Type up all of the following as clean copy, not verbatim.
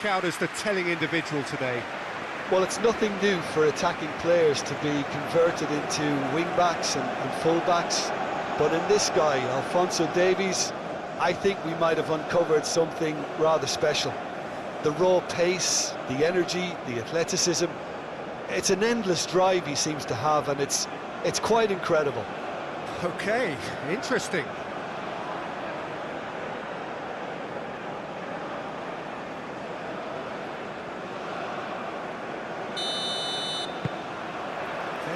Out as the telling individual today. Well, it's nothing new for attacking players to be converted into wing-backs and full-backs, but in this guy, Alphonso Davies, I think we might have uncovered something rather special. The raw pace, the energy, the athleticism, it's an endless drive he seems to have, and it's quite incredible. Okay, interesting.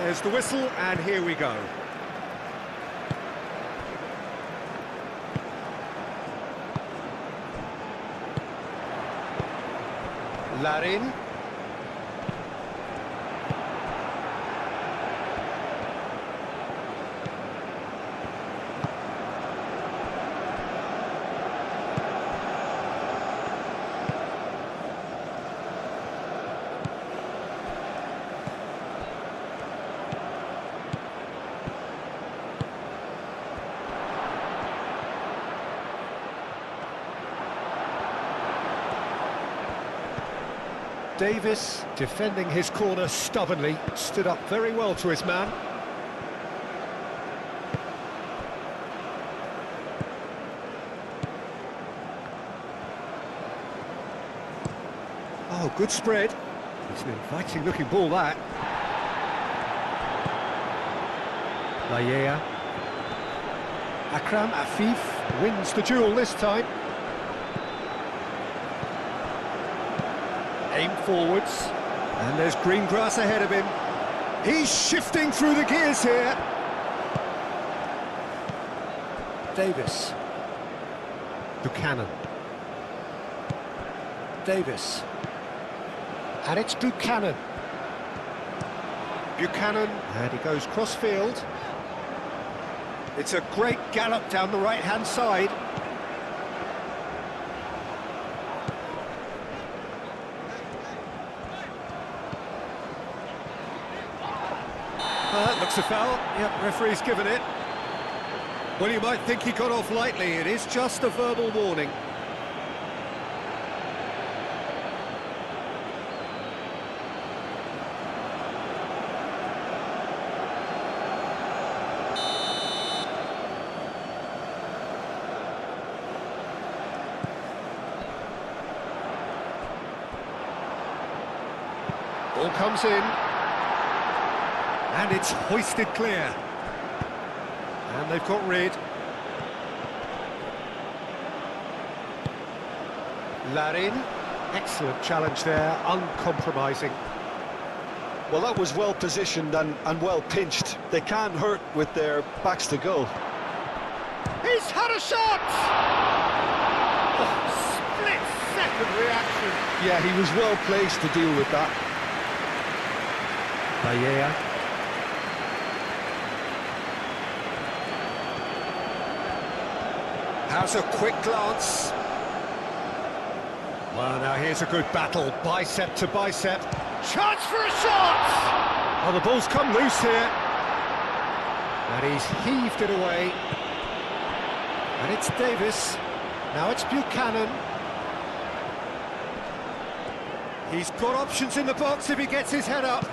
There's the whistle, and here we go. Larin. Davis, defending his corner stubbornly, stood up very well to his man. Oh, good spread. It's an inviting looking ball, that. Layea. Akram Afif wins the duel this time. Aim forwards, and there's green grass ahead of him. He's shifting through the gears here. Davis. Buchanan. Davis. And it's Buchanan. Buchanan, and he goes cross-field. It's a great gallop down the right-hand side. Looks a foul. Yep, referee's given it. Well, you might think he got off lightly. It is just a verbal warning. Ball comes in. And it's hoisted clear. And they've got rid. Larin. Excellent challenge there, uncompromising. Well, that was well positioned and well pinched. They can't hurt with their backs to goal. He's had a shot! Oh, split-second reaction. Yeah, he was well placed to deal with that. Layea. How's a quick glance? Well, now here's a good battle, bicep to bicep. Chance for a shot! Oh, the ball's come loose here. And he's heaved it away. And it's Davis. Now it's Buchanan. He's got options in the box if he gets his head up.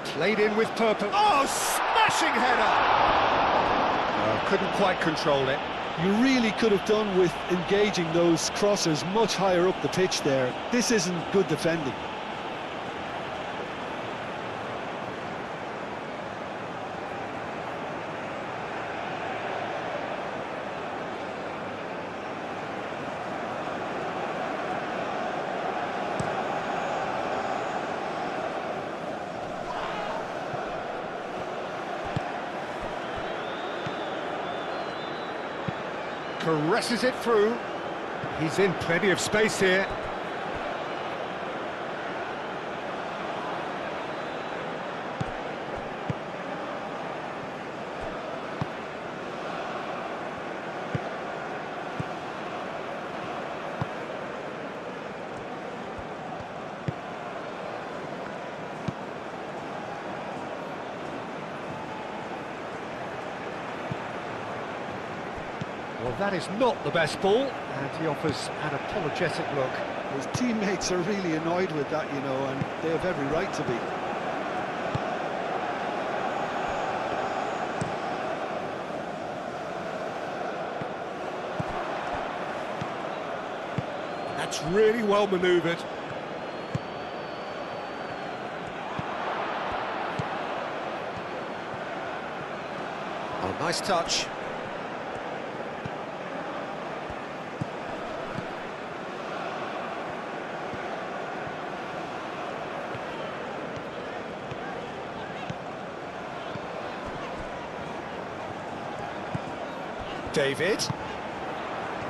Played in with purpose. Oh, smashing header! Oh, couldn't quite control it. You really could have done with engaging those crossers much higher up the pitch there. This isn't good defending. Caresses it through. He's in plenty of space here. Well, that is not the best ball, and he offers an apologetic look. His teammates are really annoyed with that, you know, and they have every right to be. That's really well manoeuvred. Oh, nice touch.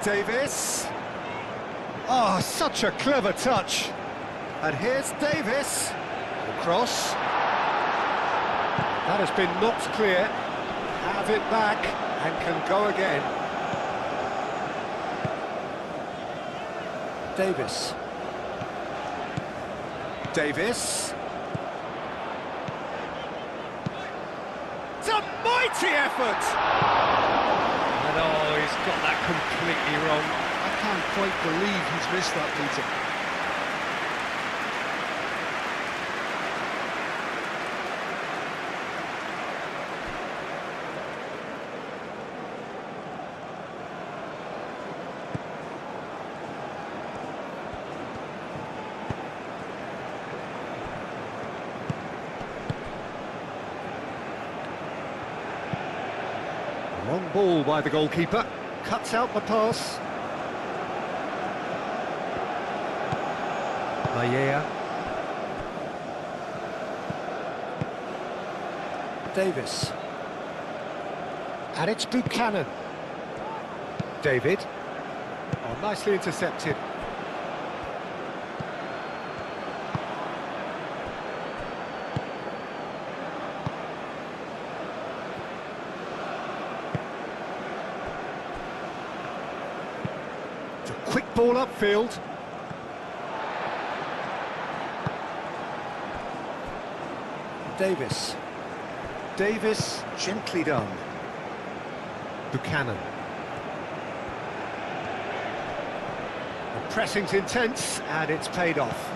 Davis. Oh, such a clever touch. And here's Davis. The cross. That has been knocked clear. Have it back and can go again. Davis. It's a mighty effort! And oh, he's got that completely wrong. I can't quite believe he's missed that, Peter. Long ball by the goalkeeper. Cuts out the pass. Davis. And it's Buchanan. David. Oh, nicely intercepted. It's a quick ball upfield. Davis, gently done. Buchanan. The pressing's intense, and it's paid off.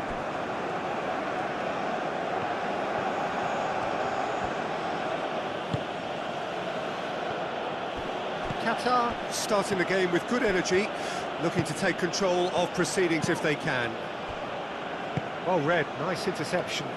Qatar starting the game with good energy, looking to take control of proceedings if they can. Well read, nice interception.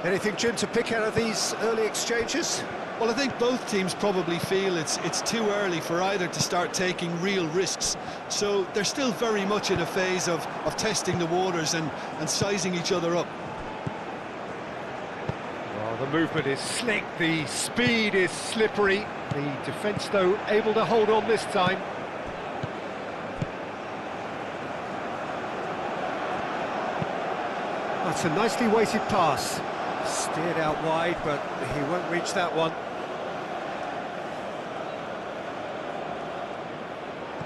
Anything, Jim, to pick out of these early exchanges? Well, I think both teams probably feel it's too early for either to start taking real risks. So they're still very much in a phase of testing the waters and sizing each other up. Well, the movement is slick, the speed is slippery. The defence, though, able to hold on this time. That's a nicely weighted pass. Steered out wide, but he won't reach that one.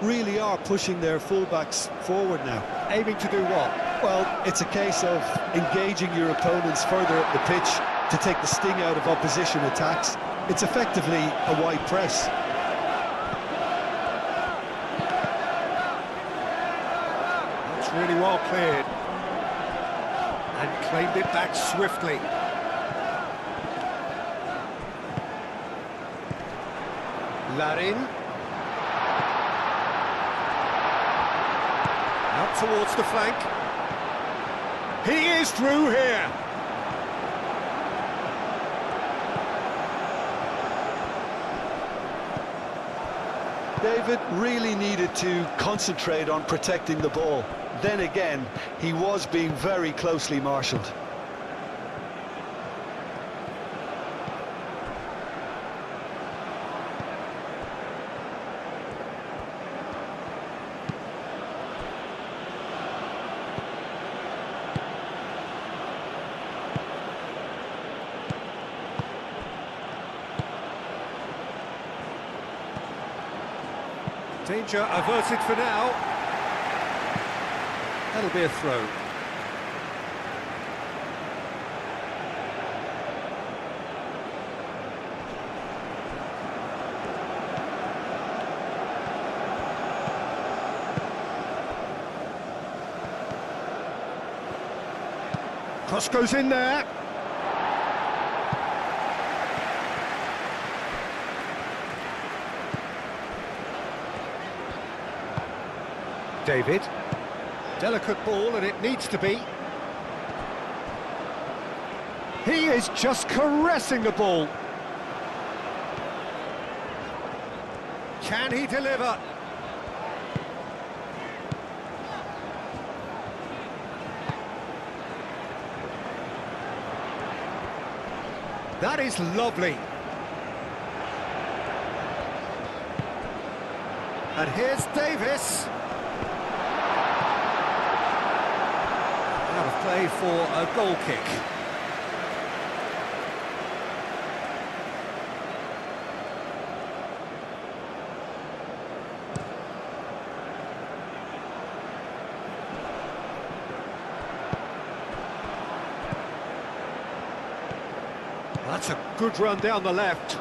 Really are pushing their fullbacks forward now. Aiming to do what? Well, it's a case of engaging your opponents further up the pitch to take the sting out of opposition attacks. It's effectively a wide press. That's really well cleared. And claimed it back swiftly. Larin. Out towards the flank. He is through here. David really needed to concentrate on protecting the ball. Then again, he was being very closely marshalled. Danger averted for now. That'll be a throw. Cross goes in there. David. Delicate ball, and it needs to be. He is just caressing the ball. Can he deliver? That is lovely. And here's Davis. Out of play for a goal kick. That's a good run down the left.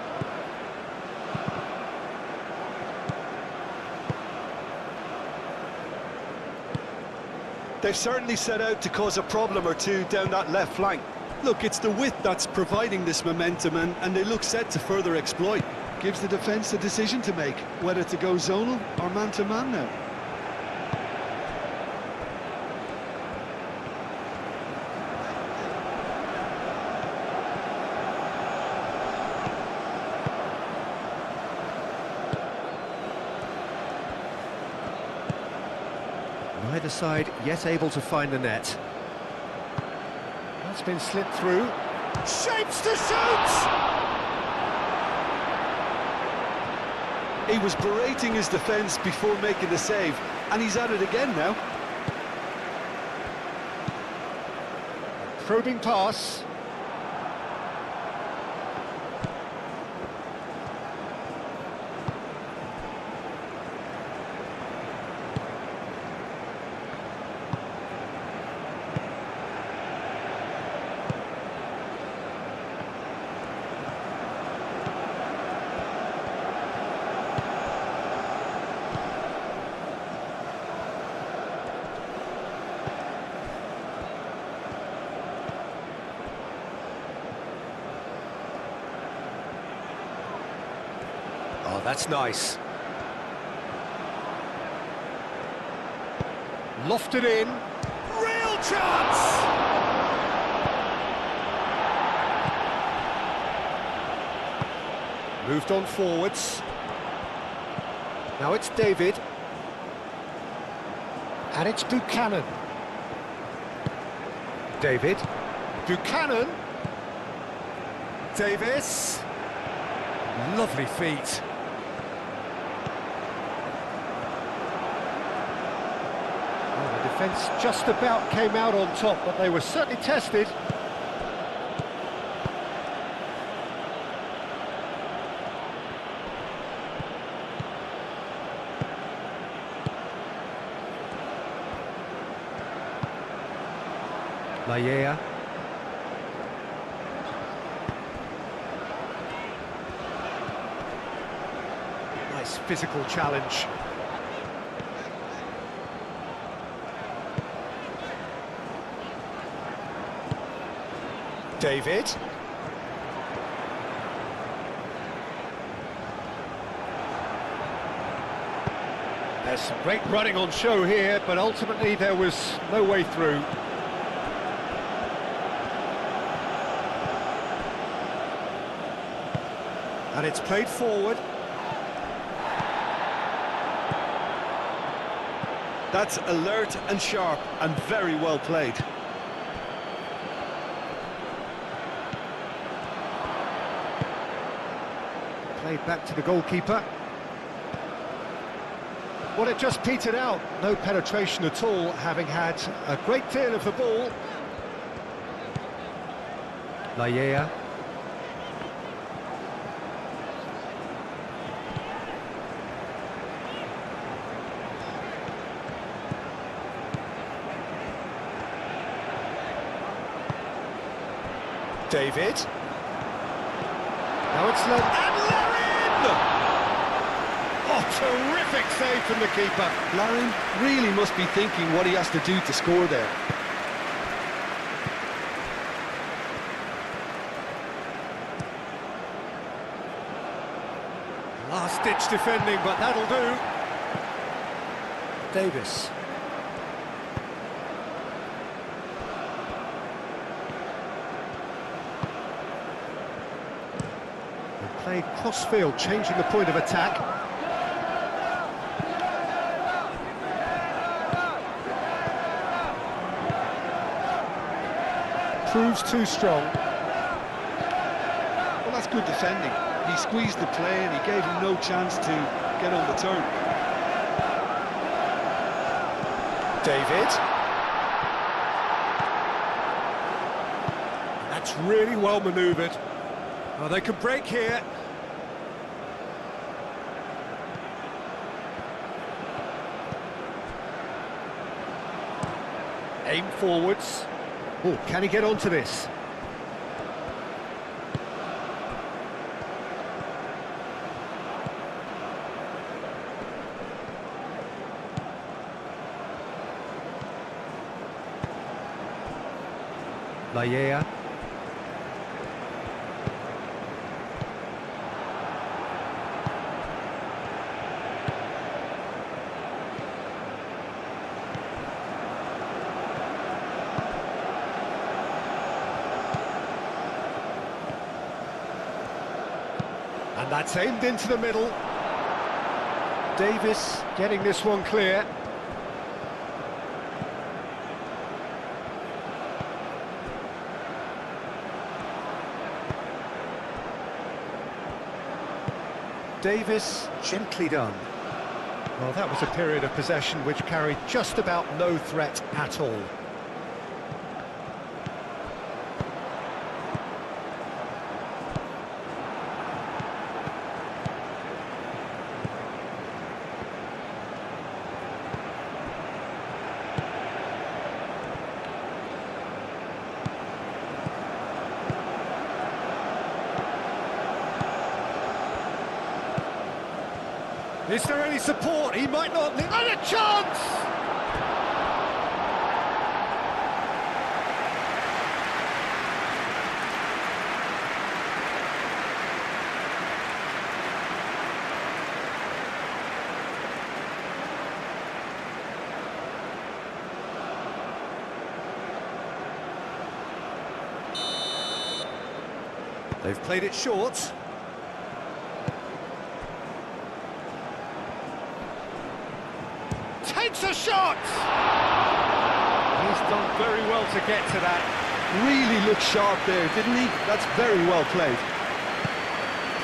They've certainly set out to cause a problem or two down that left flank. Look, it's the width that's providing this momentum, and they look set to further exploit. Gives the defence a decision to make, whether to go zonal or man-to-man now. Neither side yet able to find the net. That's been slipped through. Shapes to shoot! He was berating his defence before making the save, and he's at it again now. Probing pass. Oh, that's nice. Lofted in. Real chance! Moved on forwards. Now it's David. And it's Buchanan. David. Buchanan. Davis. Lovely feet. Defence just about came out on top, but they were certainly tested. Laya. Nice physical challenge. David. There's some great running on show here, but ultimately there was no way through. And it's played forward. That's alert and sharp and very well played. Played back to the goalkeeper. Well, it just petered out. No penetration at all, having had a great deal of the ball. Laya. David. Now it's led. And Larin! Oh, terrific save from the keeper. Larin really must be thinking what he has to do to score there. Last-ditch defending, but that'll do. Davis. They played cross-field, changing the point of attack. Proves too strong. Well, that's good defending. He squeezed the play and he gave him no chance to get on the turn. David. That's really well manoeuvred. Oh, they could break here. Aim forwards. Oh, can he get onto this? Laya. And that's aimed into the middle. Davis getting this one clear. Davis, gently done. Well, that was a period of possession which carried just about no threat at all. Is there any support? He might not... And a chance! They've played it short. Takes a shot! He's done very well to get to that. Really looked sharp there, didn't he? That's very well played.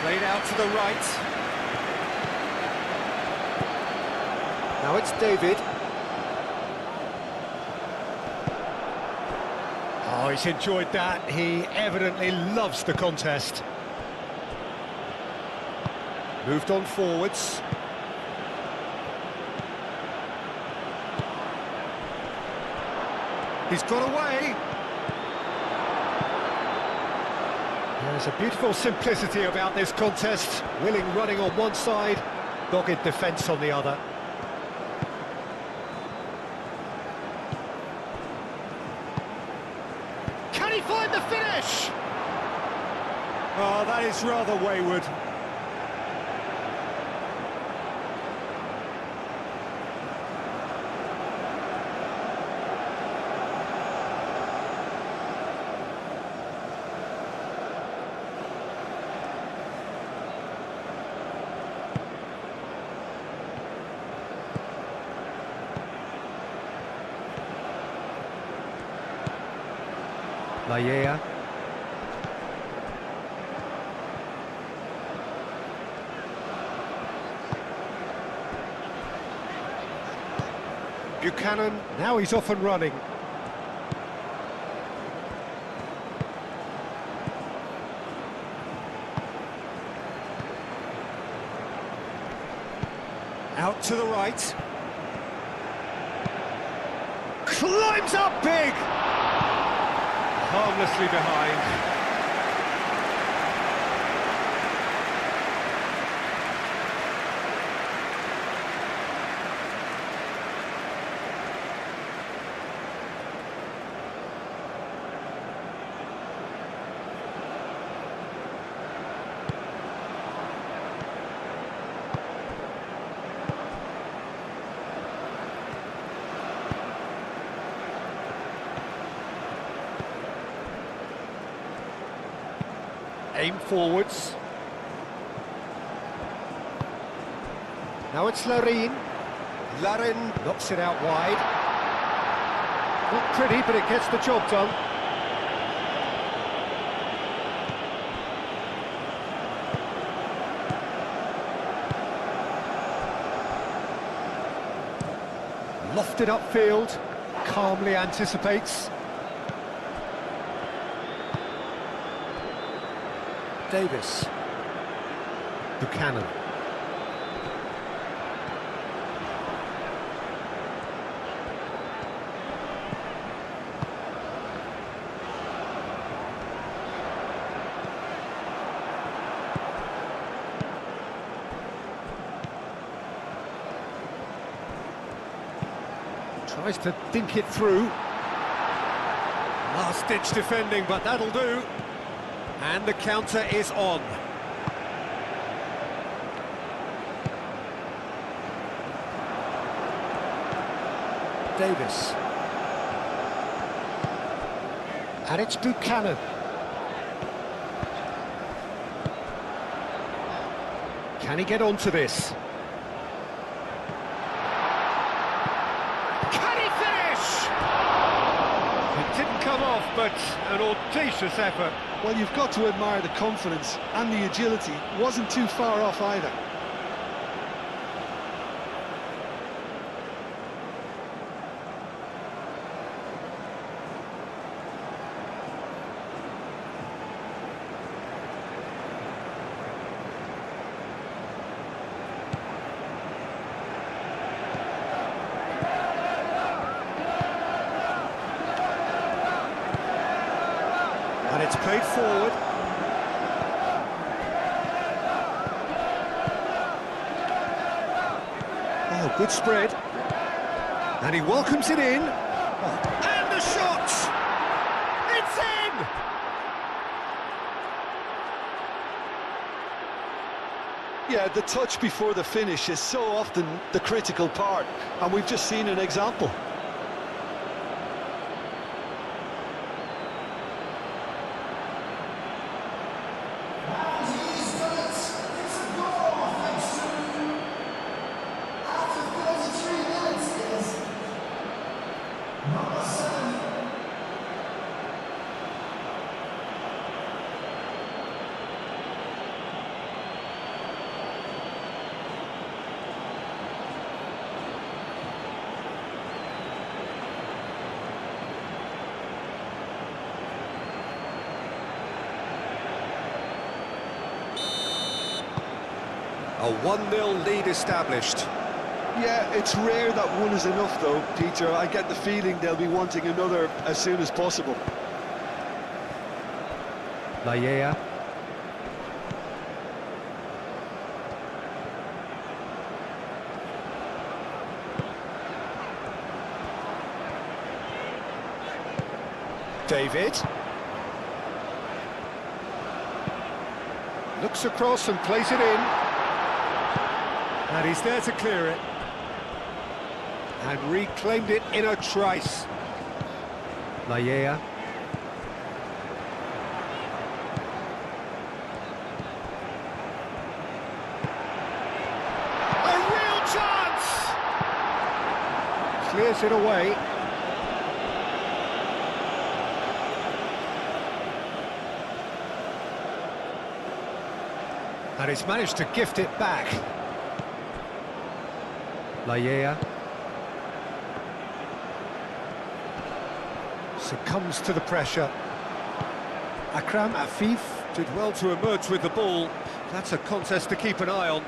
Played out to the right. Now it's David. Oh, he's enjoyed that. He evidently loves the contest. Moved on forwards. He's got away. There's a beautiful simplicity about this contest. Willing running on one side, dogged defence on the other. Can he find the finish? Oh, that is rather wayward. Laya. Buchanan, now he's off and running. Out to the right. Climbs up big! Harmlessly behind. Aim forwards. Now it's Larin. Larin knocks it out wide. Not pretty, but it gets the job done. Lofted upfield, calmly anticipates. Davis. Buchanan. Tries to dink it through. Last-ditch defending, but that'll do. And the counter is on. Davis. And it's Buchanan. Can he get onto this? Come off, but an audacious effort. Well, you've got to admire the confidence and the agility. Wasn't too far off either. And it's played forward. Oh, good spread. And he welcomes it in. Oh. And the shot! It's in! Yeah, the touch before the finish is so often the critical part, and we've just seen an example. A 1-0 lead established. Yeah, it's rare that one is enough though, Peter. I get the feeling they'll be wanting another as soon as possible. Lallea. David. Looks across and plays it in. And he's there to clear it. And reclaimed it in a trice. Lallea. A real chance! Clears it away. And he's managed to gift it back. Lallea. Succumbs to the pressure. Akram Afif did well to emerge with the ball. That's a contest to keep an eye on.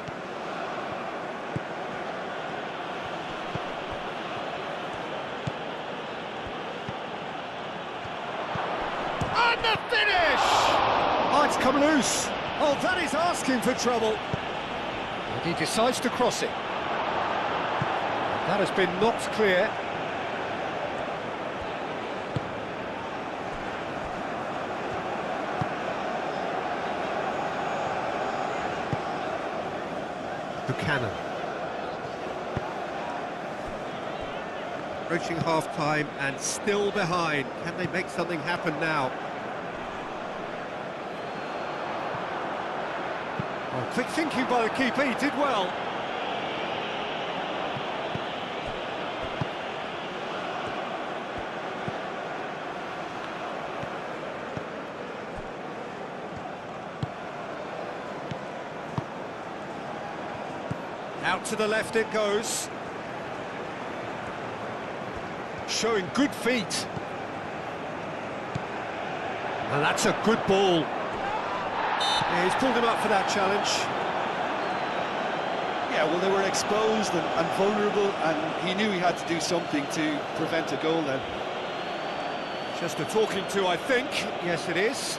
And the finish! Oh, it's come loose. Oh, that is asking for trouble. And he decides to cross it. That has been knocked clear. Buchanan. Approaching half-time and still behind. Can they make something happen now? Well, quick thinking by the keeper, he did well. Out to the left it goes. Showing good feet. And that's a good ball. Yeah, he's pulled him up for that challenge. Yeah, well, they were exposed and vulnerable, and he knew he had to do something to prevent a goal then. Just a talking to, I think. Yes, it is.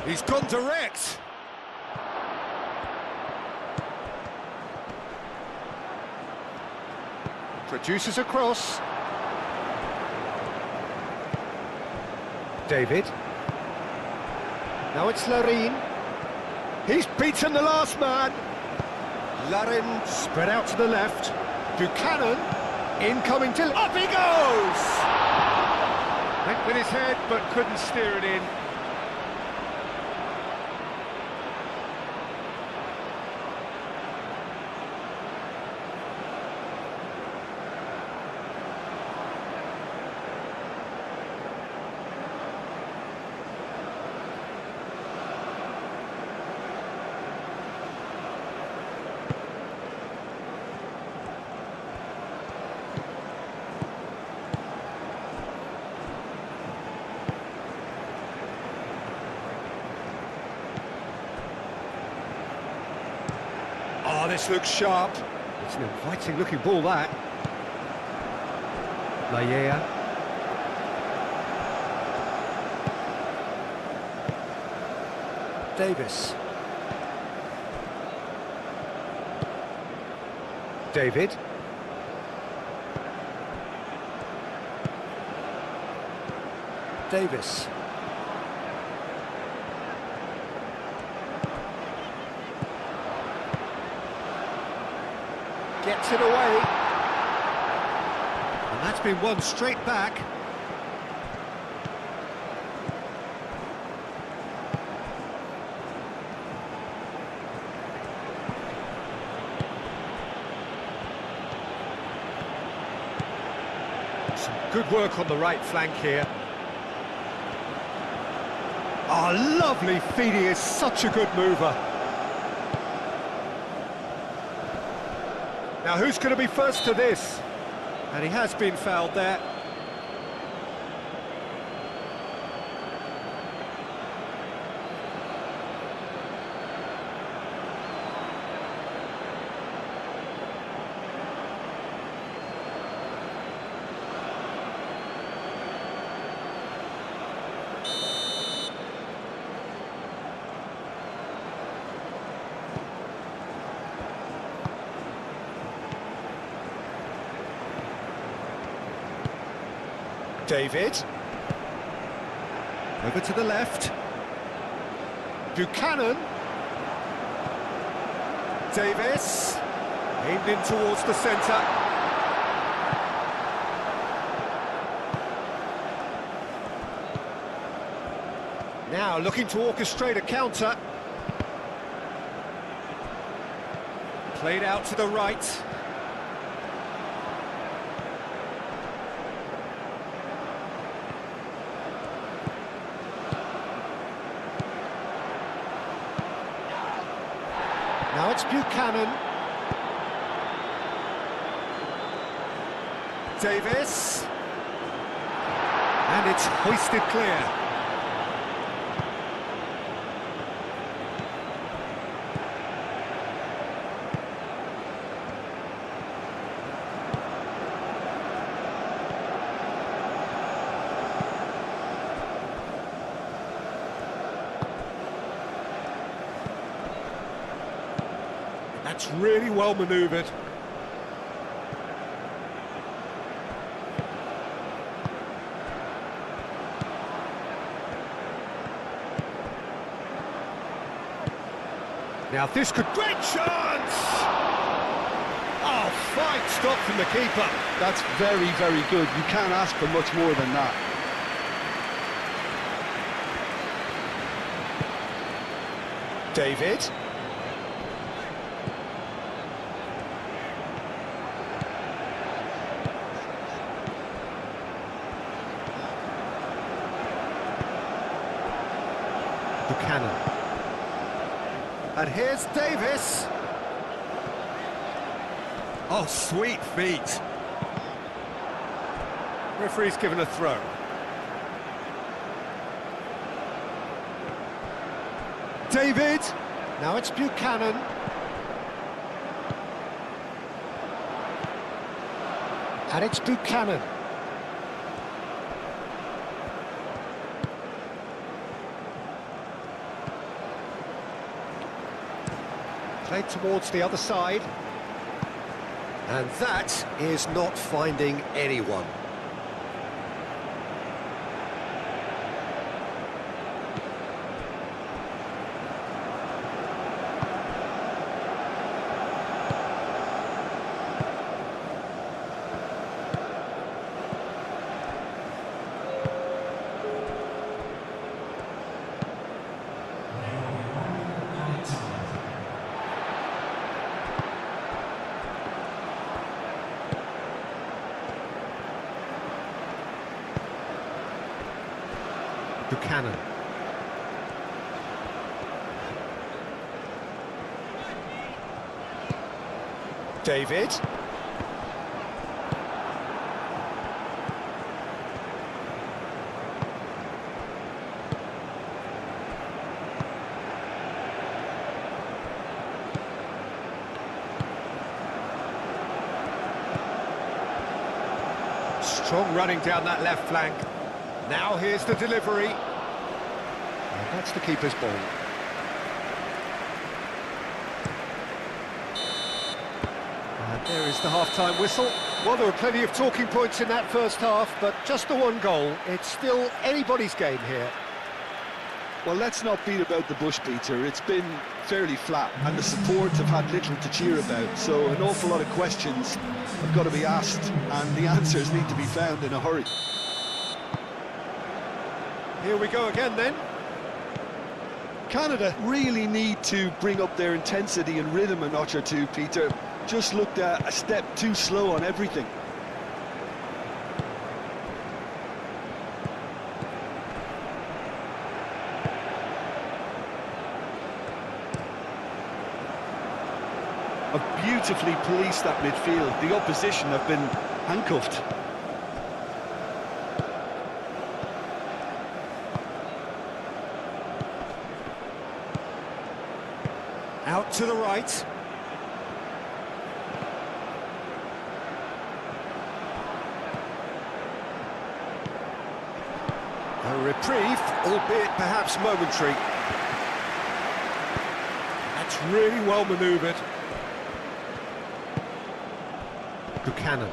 He's gone direct. Produces a cross. David. Now it's Larin. He's beaten the last man. Larin spread out to the left. Buchanan incoming to... Up he goes! Went with his head but couldn't steer it in. Oh, this looks sharp. It's an inviting-looking ball, that. Laya. Davis. David. Davis. Gets it away. And that's been won straight back. Some good work on the right flank here. Oh, lovely feed. He is such a good mover. Now, who's going to be first to this? And he has been fouled there. David. Over to the left. Buchanan. Davis. Aimed in towards the centre. Now looking to orchestrate a counter. Played out to the right. Now it's Buchanan. Davis. And it's hoisted clear. That's really well manoeuvred. Now this could... Great chance! Oh, fine stop from the keeper. That's very, very good. You can't ask for much more than that. David. Buchanan. And here's Davis. Oh, sweet feet. Referee's given a throw. David. Now it's Buchanan. And it's Buchanan. Played towards the other side. And that is not finding anyone. Buchanan. David. Strong running down that left flank. Now here's the delivery. And that's the keeper's ball. And there is the half-time whistle. Well, there were plenty of talking points in that first half, but just the one goal. It's still anybody's game here. Well, let's not beat about the bush, Peter. It's been fairly flat, and the supports have had little to cheer about, so an awful lot of questions have got to be asked, and the answers need to be found in a hurry. Here we go again, then. Canada really need to bring up their intensity and rhythm a notch or two, Peter. Just looked a step too slow on everything. Have beautifully policed that midfield. The opposition have been handcuffed. Out to the right. A reprieve, albeit perhaps momentary. That's really well manoeuvred. Buchanan,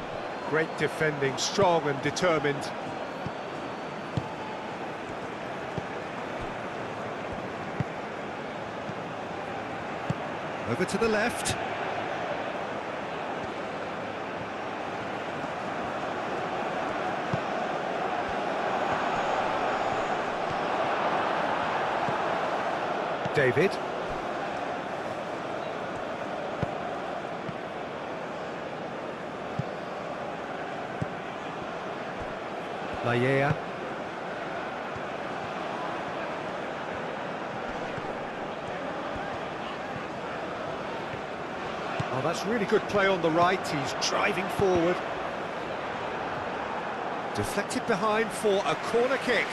great defending, strong and determined. Over to the left. David. Laya. Oh, that's really good play on the right. He's driving forward. Deflected behind for a corner kick.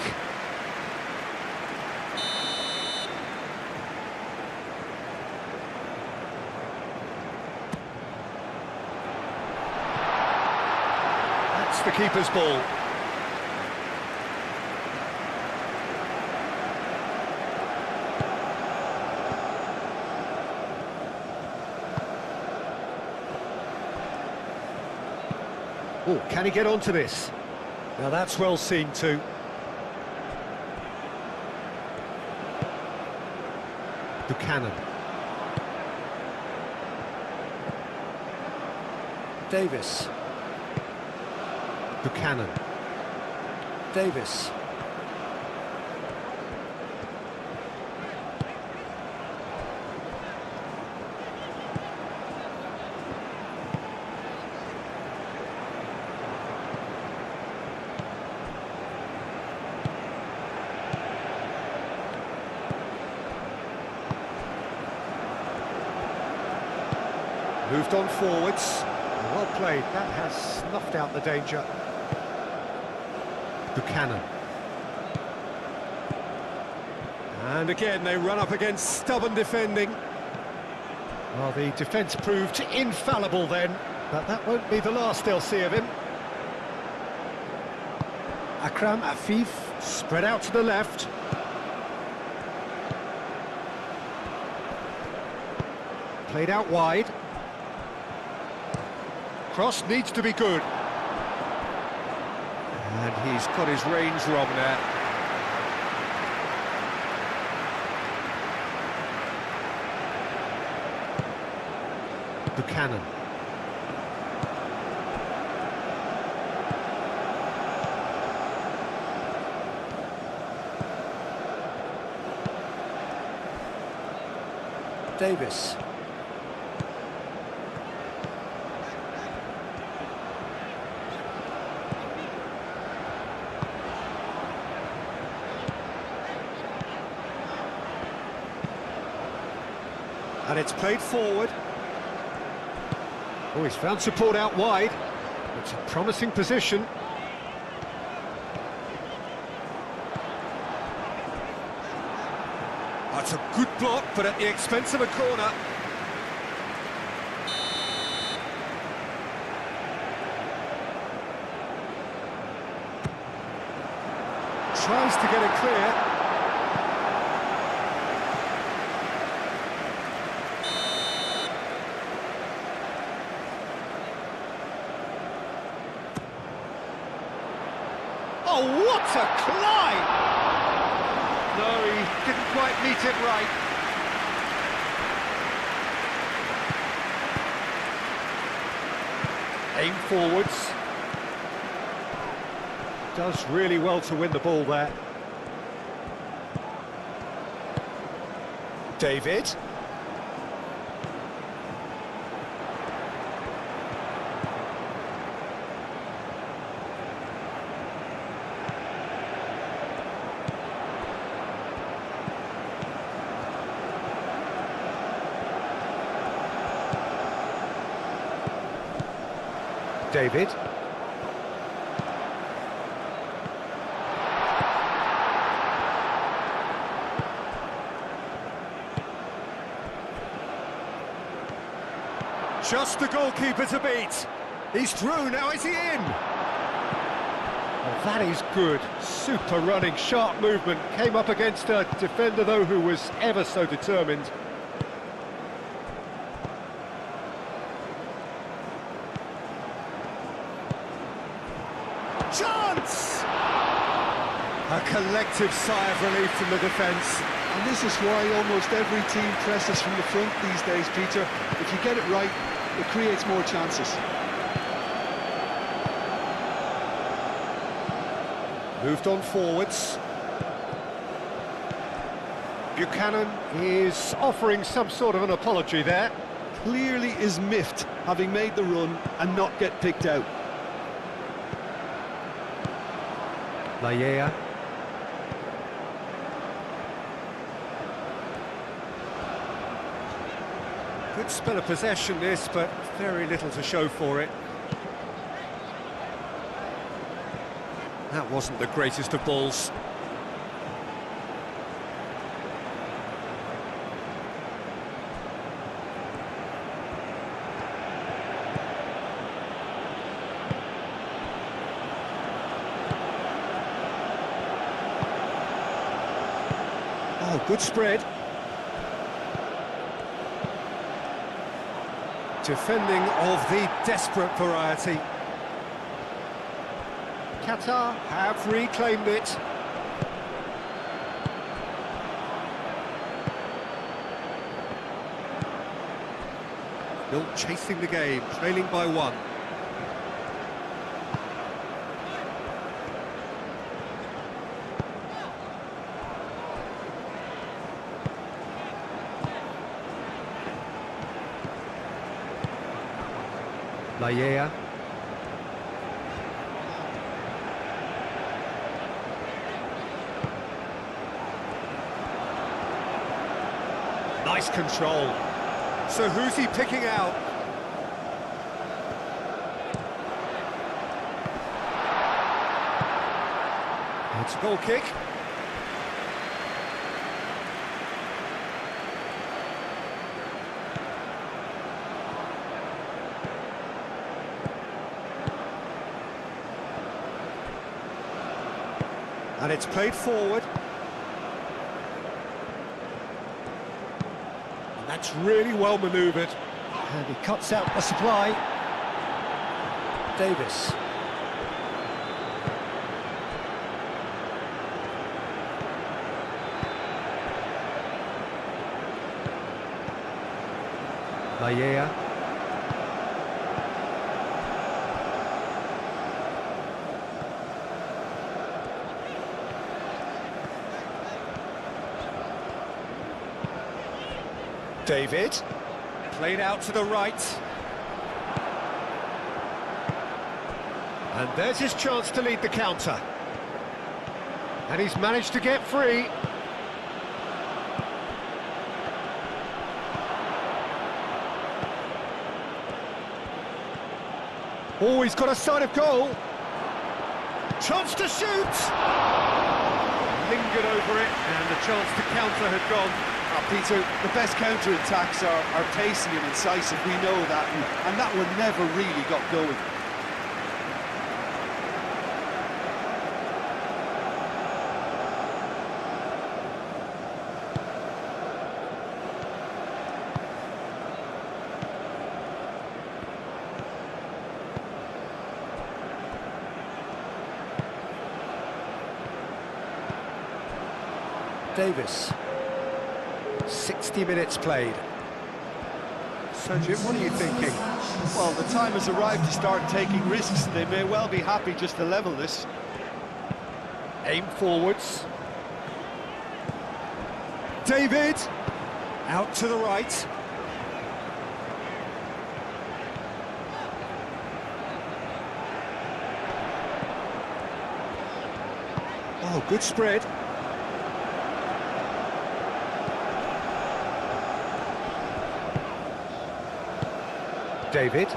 That's the keeper's ball. Oh, can he get onto this? Now that's well seen too. Buchanan. Davis. Buchanan. Davis. Moved on forwards. Well played. That has snuffed out the danger. Buchanan. And again, they run up against stubborn defending. Well, the defence proved infallible then, but that won't be the last they'll see of him. Akram Afif, spread out to the left. Played out wide. Cross needs to be good. And he's got his range wrong there. Buchanan. Davis. And it's played forward. Oh, he's found support out wide. It's a promising position. That's a good block, but at the expense of a corner. Tries to get it clear. Oh, what a climb! No, he didn't quite meet it right. Aim forwards. Does really well to win the ball there. David. David. Just the goalkeeper to beat. He's through, now is he in? Well, that is good. Super running, sharp movement. Came up against a defender, though, who was ever so determined. Chance! A collective sigh of relief from the defence. And this is why almost every team presses from the front these days, Peter. If you get it right, it creates more chances. Moved on forwards. Buchanan is offering some sort of an apology there. Clearly is miffed, having made the run and not get picked out. Layea. Good spell of possession this, but very little to show for it. That wasn't the greatest of balls. Oh, good spread. Defending of the desperate variety. Qatar have reclaimed it. Still chasing the game, trailing by one. Laya. Nice control. So who's he picking out? It's a goal kick. And it's played forward. And that's really well manoeuvred. And he cuts out the supply. Davis. Laya. David, played out to the right. And there's his chance to lead the counter. And he's managed to get free. Oh, he's got a sight of goal. Chance to shoot! Lingered over it, and the chance to counter had gone. Peter, the best counter-attacks are pacey and incisive, we know that, and that one never really got going. Davis. 60 minutes played. So, Jim, what are you thinking? Well, the time has arrived to start taking risks. They may well be happy just to level this. Aim forwards. David! Out to the right. Oh, good spread. David.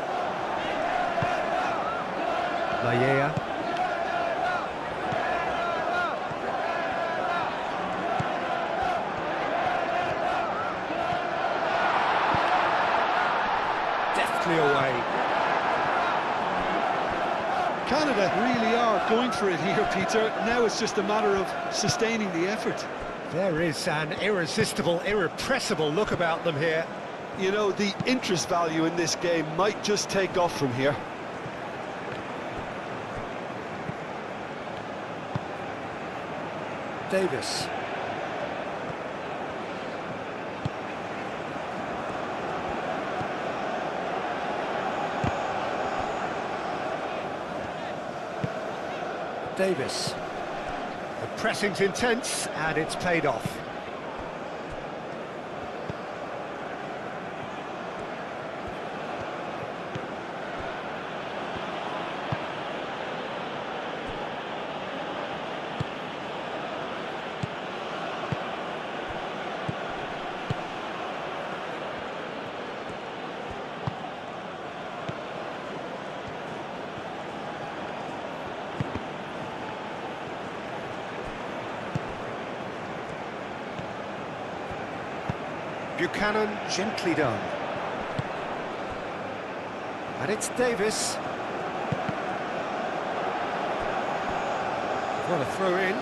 Laya. Deftly away. Canada really are going for it here, Peter. Now it's just a matter of sustaining the effort. There is an irresistible, irrepressible look about them here. You know, the interest value in this game might just take off from here. Davis. Davis. The pressing's intense, and it's paid off. Buchanan, gently done. And it's Davis. What a throw in.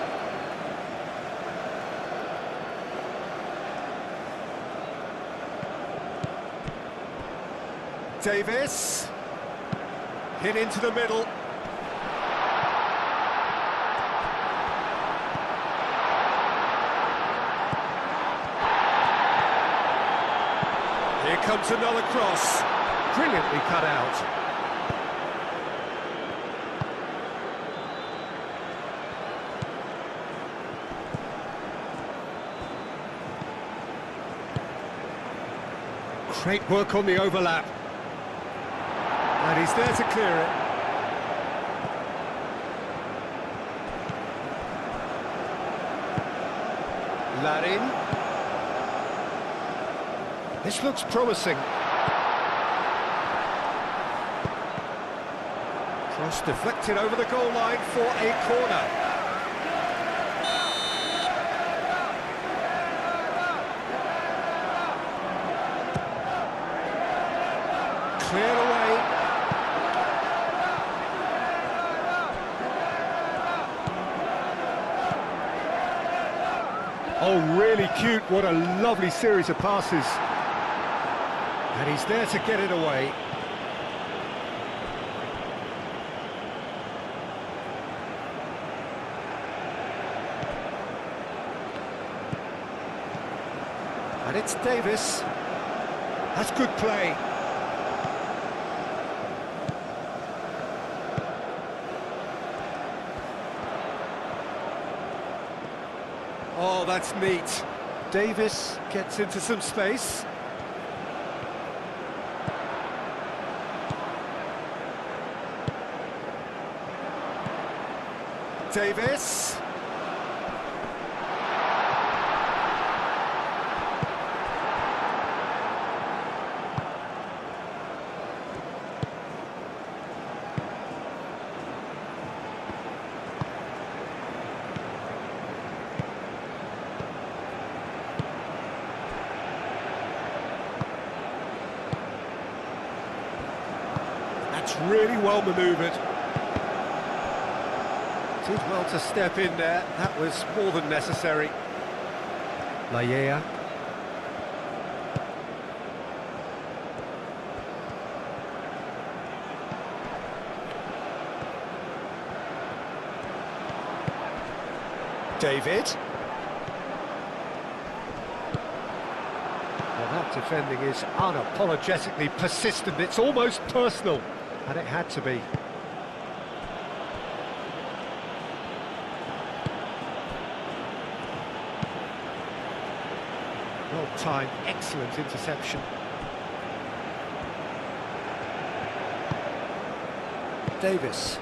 Davis. Hit into the middle. Here comes another cross. Brilliantly cut out. Great work on the overlap. And he's there to clear it. Larin. This looks promising. Cross deflected over the goal line for a corner. Cleared away. Oh, really cute. What a lovely series of passes. And he's there to get it away. And it's Davis. That's good play. Oh, that's neat. Davis gets into some space. Davis. That's really well manoeuvred. Did well to step in there. That was more than necessary. Laya. David. Well, that defending is unapologetically persistent. It's almost personal, and it had to be. Well-timed, excellent interception. Davis.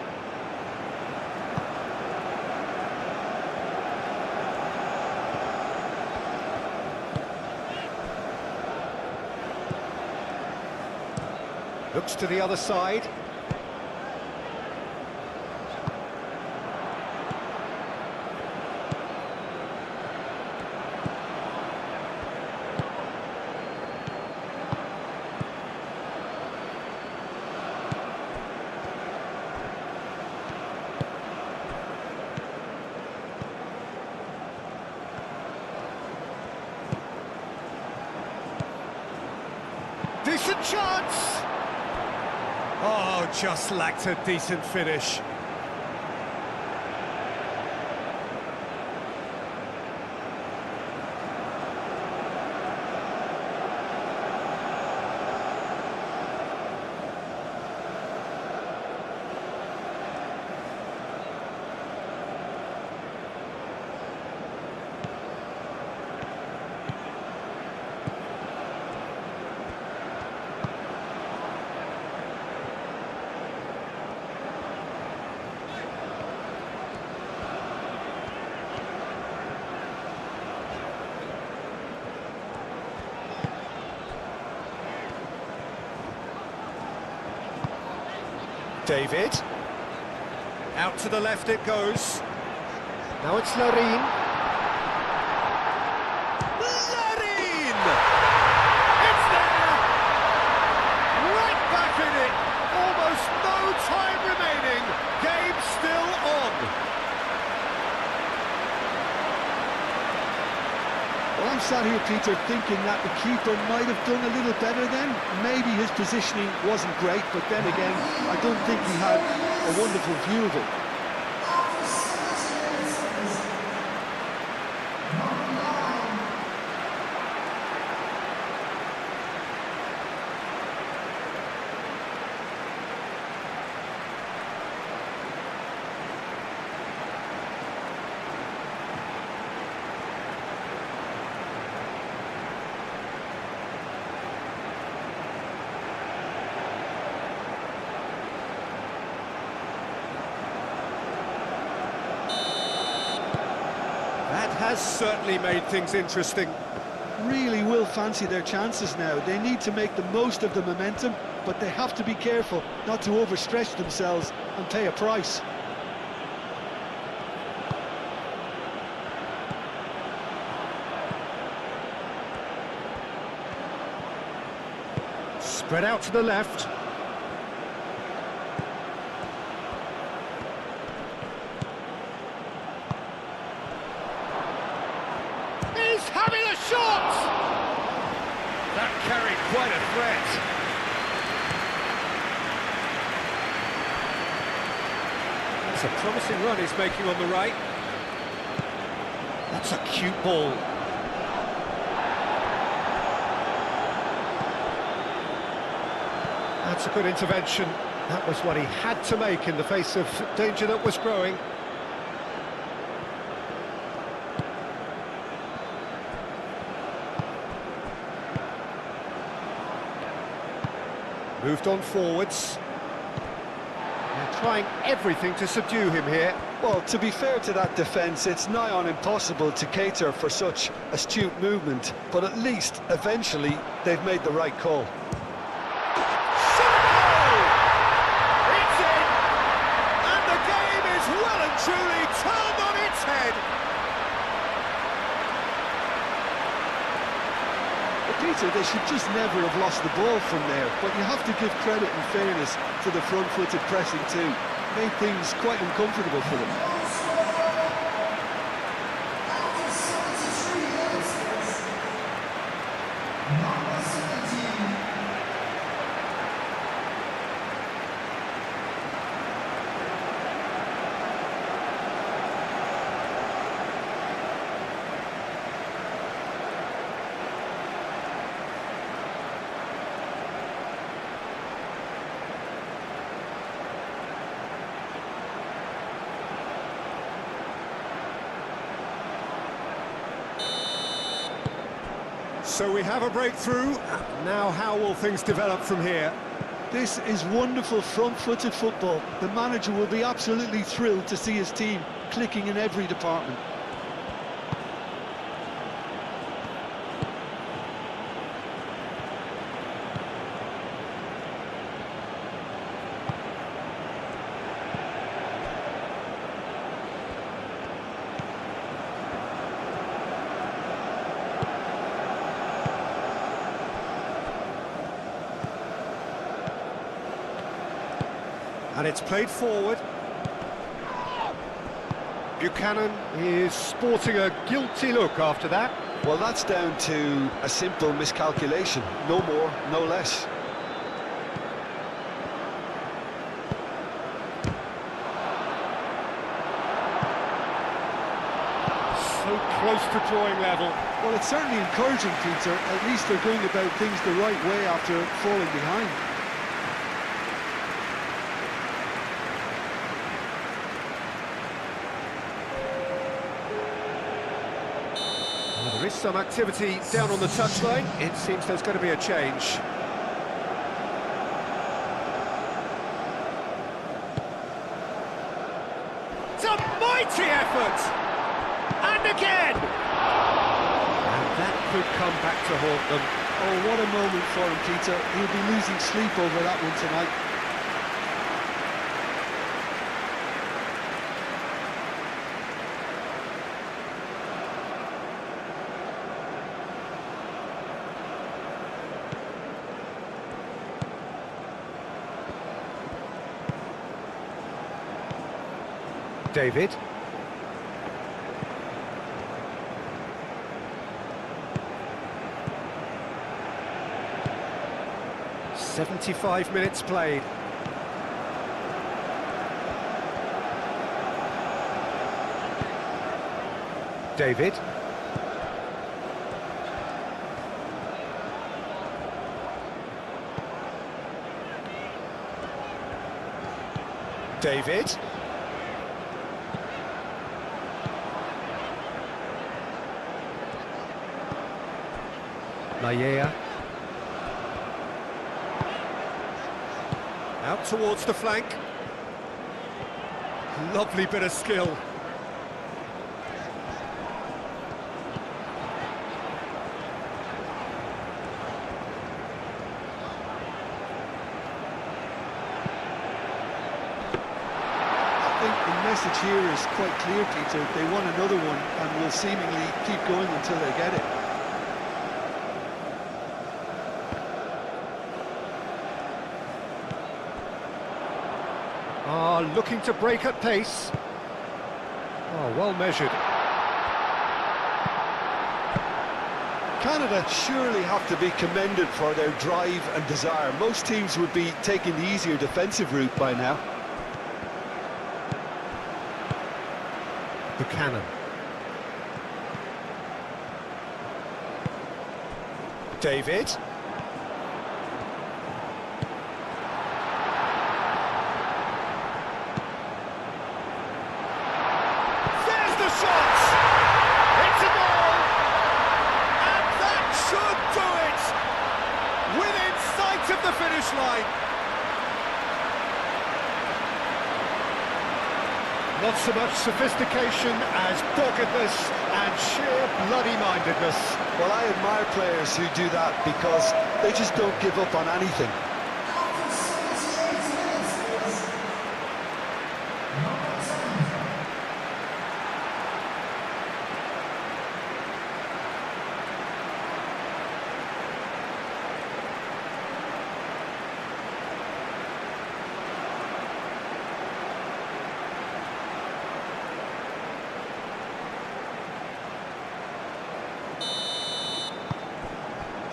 Looks to the other side. Decent chance! Oh, just lacked a decent finish. David. Out to the left it goes. Now it's Larin. Larin! It's there! Right back in it! Almost no time remaining. Game still on. Well, I'm sat here, Peter, thinking that the keeper might have done a little better then. Maybe his positioning wasn't great, but then again, I don't think he had a wonderful view of it. has certainly made things interesting. Really will fancy their chances now. They need to make the most of the momentum, but they have to be careful not to overstretch themselves and pay a price. Spread out to the left. He's having a shot! That carried quite a threat. It's a promising run he's making on the right. That's a cute ball. That's a good intervention. That was what he had to make in the face of danger that was growing. Moved on forwards. They're trying everything to subdue him here. Well, to be fair to that defence, it's nigh on impossible to cater for such astute movement, but at least, eventually, they've made the right call. Well and truly turned on its head. But Peter, they should just never have lost the ball from there, but you have to give credit and fairness to the front-footed pressing too. Made things quite uncomfortable for them. So we have a breakthrough. Now how will things develop from here? This is wonderful front-footed football. The manager will be absolutely thrilled to see his team clicking in every department. And it's played forward. Buchanan is sporting a guilty look after that. Well, that's down to a simple miscalculation. No more, no less. So close to drawing level. Well, it's certainly encouraging, Peter. At least they're going about things the right way after falling behind. There is some activity down on the touchline. It seems there's going to be a change. It's a mighty effort! And again! And that could come back to haunt them. Oh, what a moment for him, Peter. He'll be losing sleep over that one tonight. David. "75 minutes played. David. David. Layea. Out towards the flank. Lovely bit of skill. message here is quite clear, Peter. They want another one and will seemingly keep going until they get it. Looking to break at pace. Well measured. Canada surely have to be commended for their drive and desire. Most teams would be taking the easier defensive route by now. Buchanan. David. There's the shot! It's a goal! And that should do it! Within sight of the finish line. Not so much sophistication as doggedness and sheer bloody-mindedness. Well, I admire players who do that because they just don't give up on anything.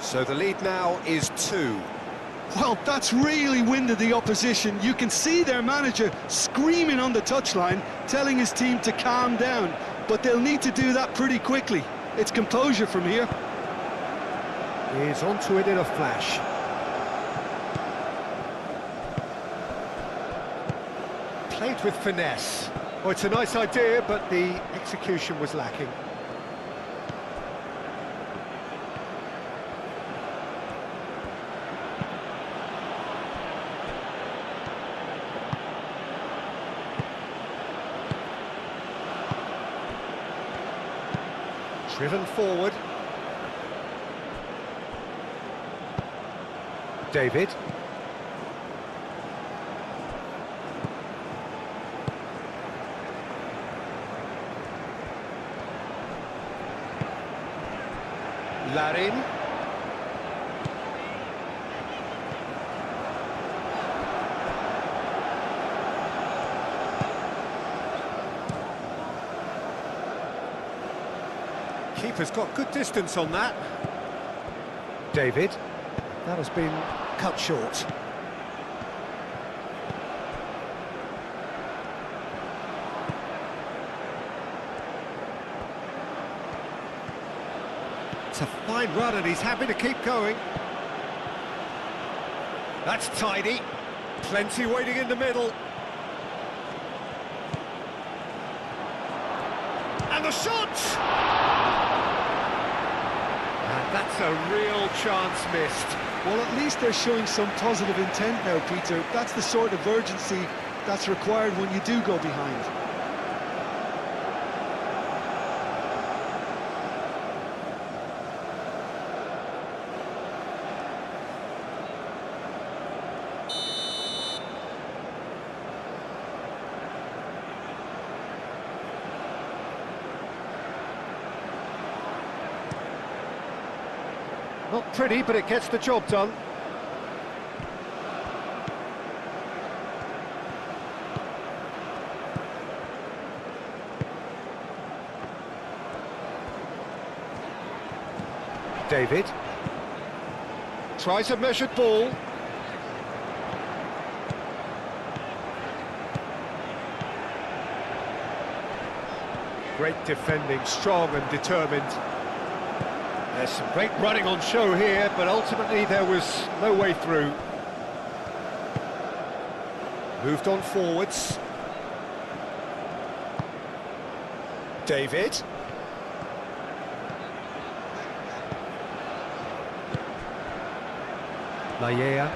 So the lead now is 2. Well, that's really winded the opposition. You can see their manager screaming on the touchline, telling his team to calm down. But they'll need to do that pretty quickly. It's composure from here. He's onto it in a flash. Played with finesse. Oh, it's a nice idea, but the execution was lacking. Driven forward. David. Larin. Keeper's got good distance on that. David. That has been cut short. It's a fine run and he's happy to keep going. That's tidy. Plenty waiting in the middle. And the shot! That's a real chance missed. Well, at least they're showing some positive intent now, Peter. That's the sort of urgency that's required when you do go behind. Not pretty, but it gets the job done. David. Tries a measured ball. Great defending, strong and determined. There's some great running on show here, but ultimately there was no way through. Moved on forwards. David. Laya.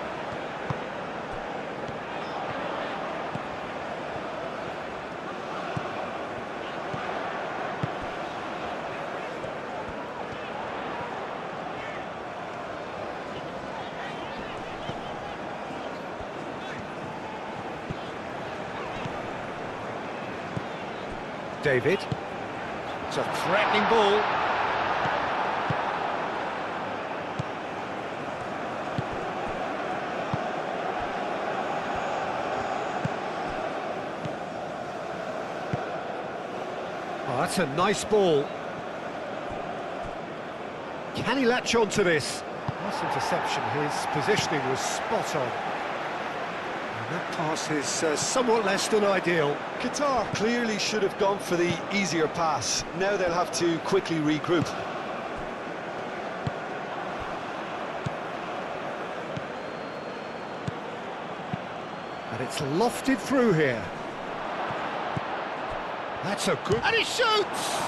David. It's a threatening ball. Oh, that's a nice ball. Can he latch on to this? Nice interception. His positioning was spot on. And that pass is somewhat less than ideal. Qatar clearly should have gone for the easier pass. Now they'll have to quickly regroup. And it's lofted through here. That's a good... And he shoots!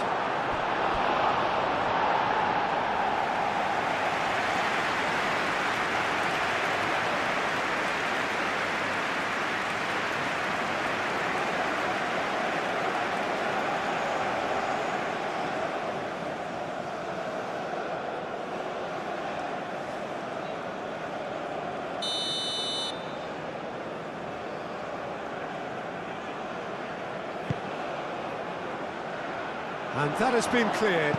And that has been cleared.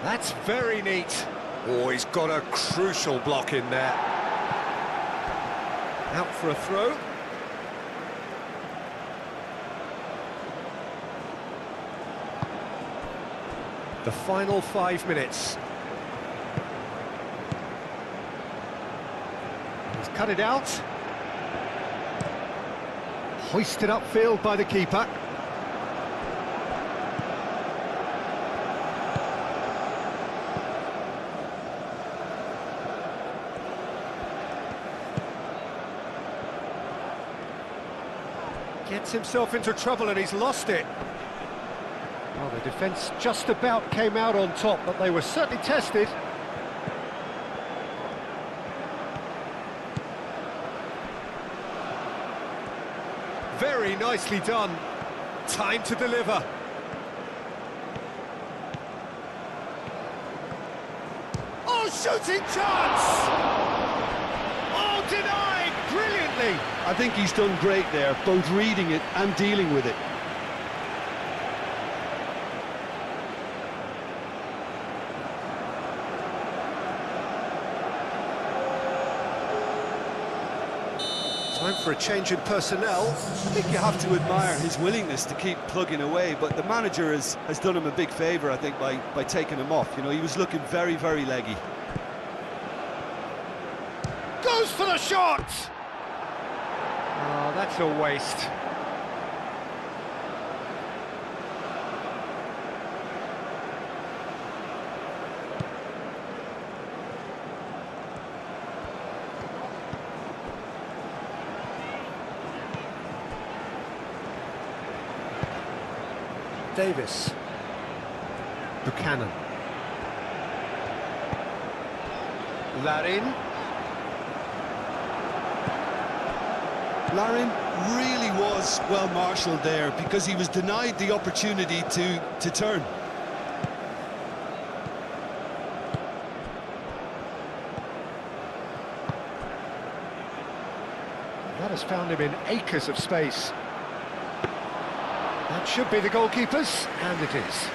That's very neat. Oh, he's got a crucial block in there. Out for a throw. The final 5 minutes. He's cut it out. Hoisted upfield by the keeper. Gets himself into trouble and he's lost it. Well, the defence just about came out on top, but they were certainly tested. Very nicely done. Time to deliver. Oh, shooting chance! Oh, denied brilliantly. I think he's done great there, both reading it and dealing with it. Time for a change in personnel. I think you have to admire his willingness to keep plugging away, but the manager has done him a big favour, I think, by taking him off. You know, he was looking very, very leggy. Goes for the shot! Oh, that's a waste. Davis. Buchanan. Larin. Larin really was well marshalled there because he was denied the opportunity to turn. That has found him in acres of space. That should be the goalkeeper's, and it is.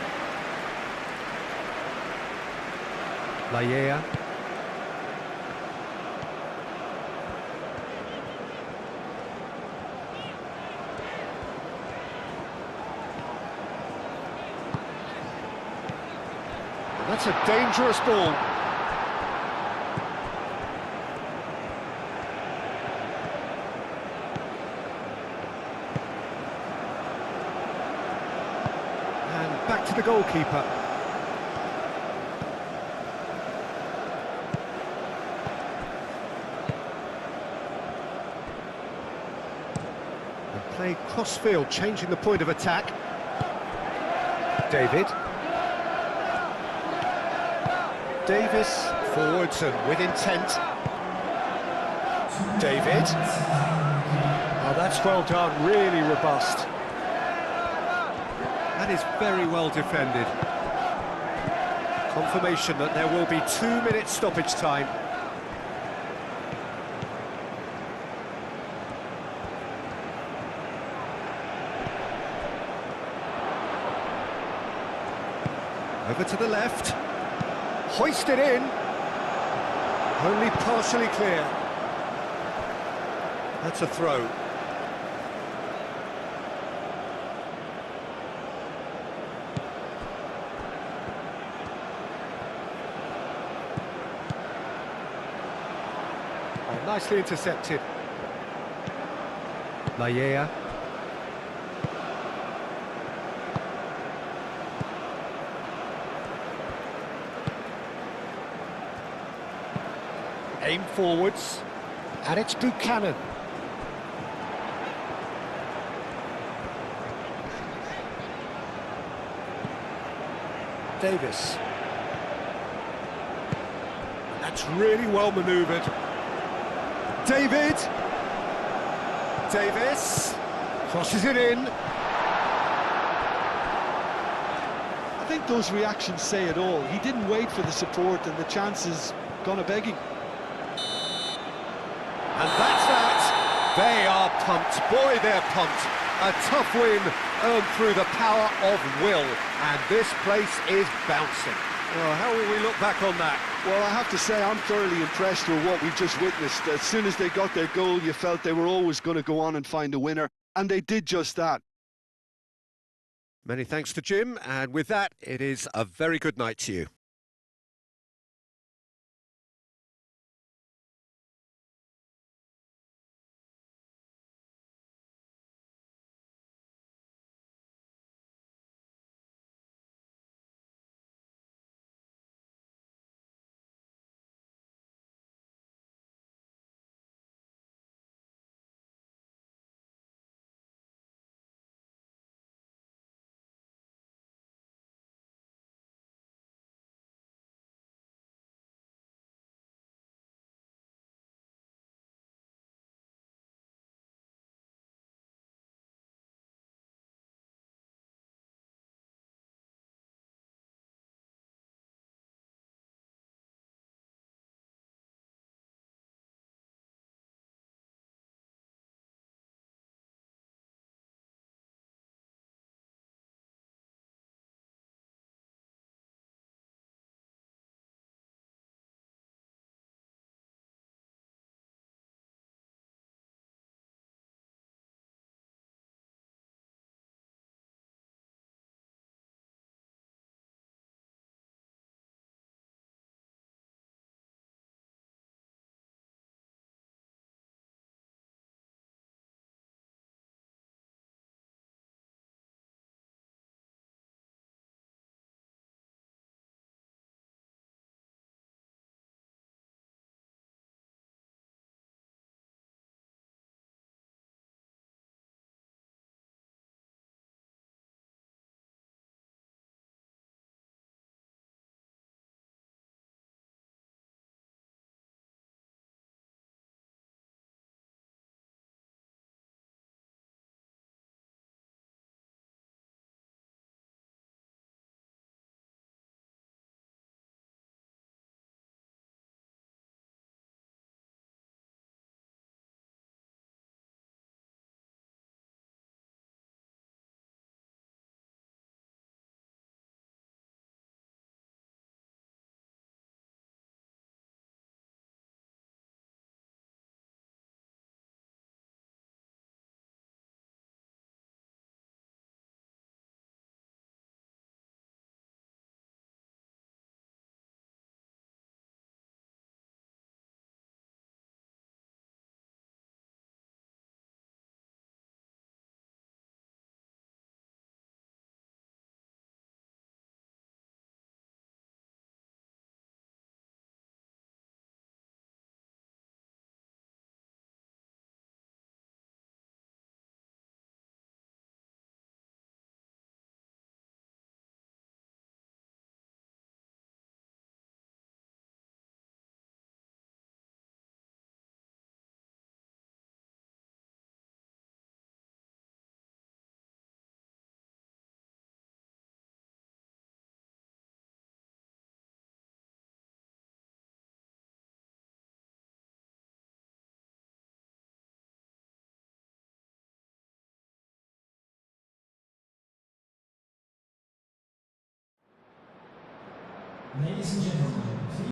Laya. That's a dangerous ball. And back to the goalkeeper. And play cross-field, changing the point of attack. David. Davis, forwards and with intent. David. Oh, that's well done, really robust. That is very well defended. Confirmation that there will be 2 minutes stoppage time. Over to the left. Hoisted in. Only partially clear. That's a throw. Oh, nicely intercepted. Laya. Aim forwards, and it's Buchanan. Davis. That's really well manoeuvred. Davis crosses it in. I think those reactions say it all. He didn't wait for the support, and the chances gone a-begging. And that's that. They are pumped. Boy, they're pumped. A tough win earned through the power of will. And this place is bouncing. Well, how will we look back on that? Well, I have to say, I'm thoroughly impressed with what we've just witnessed. As soon as they got their goal, you felt they were always going to go on and find a winner. And they did just that. Many thanks to Jim. And with that, it is a very good night to you. Ladies and gentlemen,